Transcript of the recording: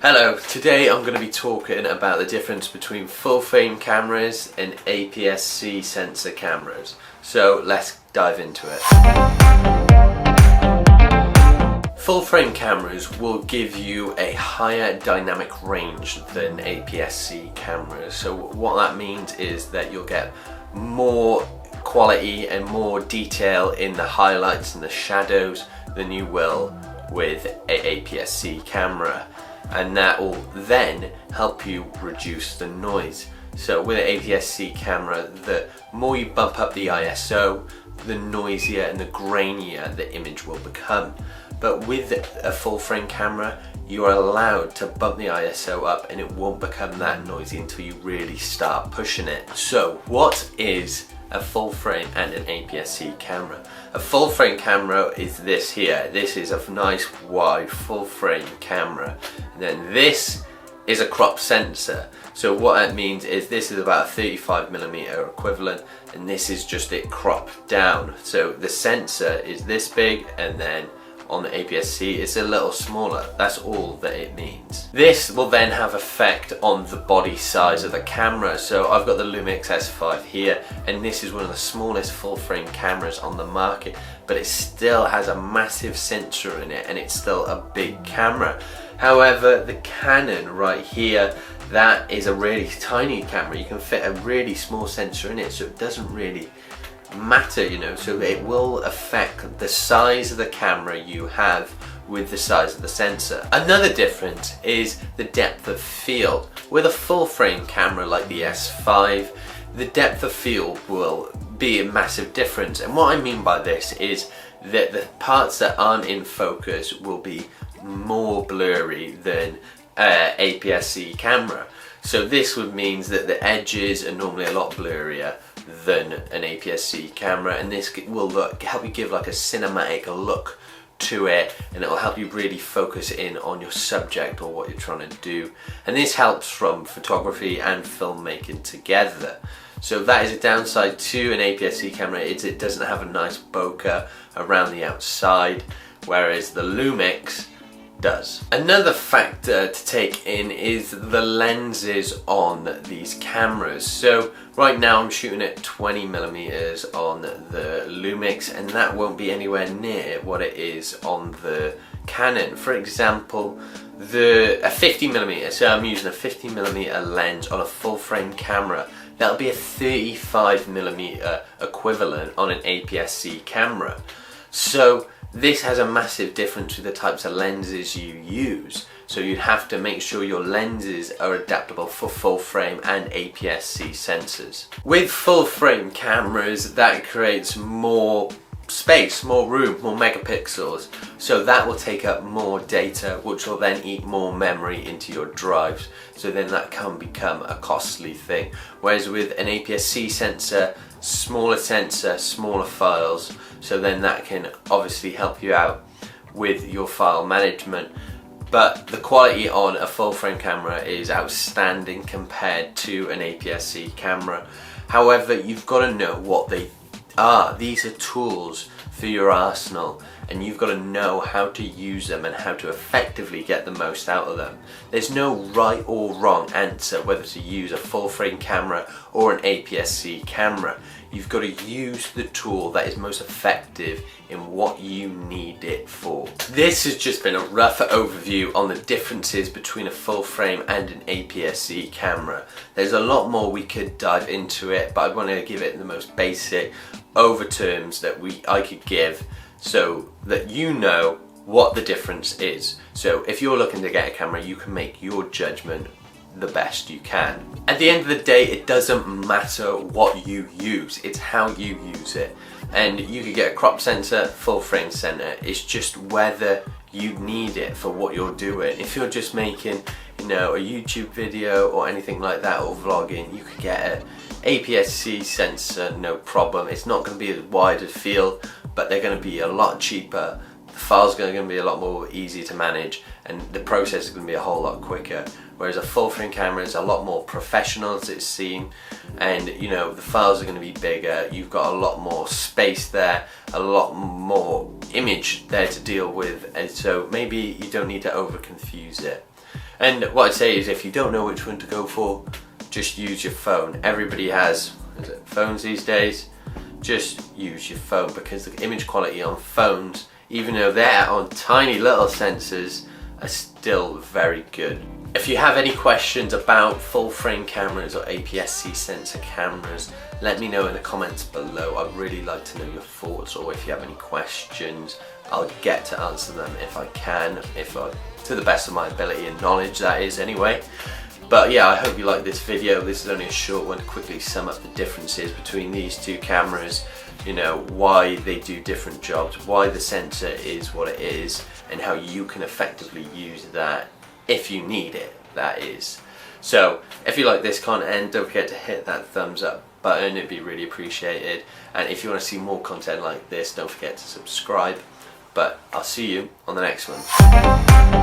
Hello, today I'm going to be talking about the difference between full frame cameras and APS-C sensor cameras. So let's dive into it. Full frame cameras will give you a higher dynamic range than APS-C cameras. So what that means is that you'll get more quality and more detail in the highlights and the shadows than you will with an APS-C camera. And that will then help you reduce the noise. So with an APS-C camera, the more you bump up the ISO, the noisier and the grainier the image will become. But with a full frame camera, you are allowed to bump the ISO up and it won't become that noisy until you really start pushing it. So what is a full frame and an APS-C camera? A full frame camera is this here. This is a nice wide full frame camera. And then this is a crop sensor. So what that means is this is about a 35mm equivalent, and this is just it cropped down. So the sensor is this big, and then on the APS-C it's a little smaller. That's all that it means. This will then have effect on the body size of the camera. So I've got the Lumix S5 here, and this is one of the smallest full frame cameras on the market, but it still has a massive sensor in it and it's still a big camera. However, the Canon right here, that is a really tiny camera. You can fit a really small sensor in it, so it doesn't really matter, you know, so it will affect the size of the camera you have with the size of the sensor. Another difference is the depth of field. With a full frame camera like the S5, the depth of field will be a massive difference, and what I mean by this is that the parts that aren't in focus will be more blurry than APS-C camera. So this would mean that the edges are normally a lot blurrier than an APS-C camera, and this will help you give like a cinematic look to it, and it will help you really focus in on your subject or what you're trying to do. And this helps from photography and filmmaking together. So that is a downside to an APS-C camera, is it doesn't have a nice bokeh around the outside, whereas the Lumix does. Another factor to take in is the lenses on these cameras. So right now I'm shooting at 20mm on the Lumix, and that won't be anywhere near what it is on the Canon. For example, a 50mm, so I'm using a 50mm lens on a full frame camera. That'll be a 35mm equivalent on an APS-C camera. So this has a massive difference with the types of lenses you use. So you'd have to make sure your lenses are adaptable for full frame and APS-C sensors. With full frame cameras, that creates more space, more room, more megapixels. So that will take up more data, which will then eat more memory into your drives. So then that can become a costly thing. Whereas with an APS-C sensor, smaller files, so then that can obviously help you out with your file management. But the quality on a full frame camera is outstanding compared to an APS-C camera. However, you've got to know what they are. These are tools for your arsenal, and you've got to know how to use them and how to effectively get the most out of them. There's no right or wrong answer whether to use a full frame camera or an APS-C camera. You've got to use the tool that is most effective in what you need it for. This has just been a rough overview on the differences between a full frame and an APS-C camera. There's a lot more we could dive into it, but I want to give it the most basic over terms that I could give, so that you know what the difference is. So if you're looking to get a camera, you can make your judgment the best you can. At the end of the day, it doesn't matter what you use, it's how you use it. And you could get a crop sensor, full frame sensor, it's just whether you need it for what you're doing. If you're just making, you know, a YouTube video or anything like that, or vlogging, you could get an APS-C sensor, no problem. It's not going to be as wide a field, but they're going to be a lot cheaper. The files are going to be a lot more easy to manage, and the process is going to be a whole lot quicker. Whereas a full frame camera is a lot more professional, as it's seen, and you know, the files are going to be bigger. You've got a lot more space there, a lot more image there to deal with, and so maybe you don't need to over confuse it. And what I'd say is if you don't know which one to go for, just use your phone. Everybody has phones these days. Just use your phone, because the image quality on phones, even though they're on tiny little sensors, are still very good. If you have any questions about full frame cameras or APS-C sensor cameras, let me know in the comments below. I'd really like to know your thoughts, or if you have any questions, I'll get to answer them if I can, to the best of my ability and knowledge, that is, anyway. But yeah, I hope you like this video. This is only a short one to quickly sum up the differences between these two cameras, you know, why they do different jobs, why the sensor is what it is, and how you can effectively use that if you need it, that is. So if you like this content, don't forget to hit that thumbs up button, it'd be really appreciated. And if you want to see more content like this, don't forget to subscribe. But I'll see you on the next one.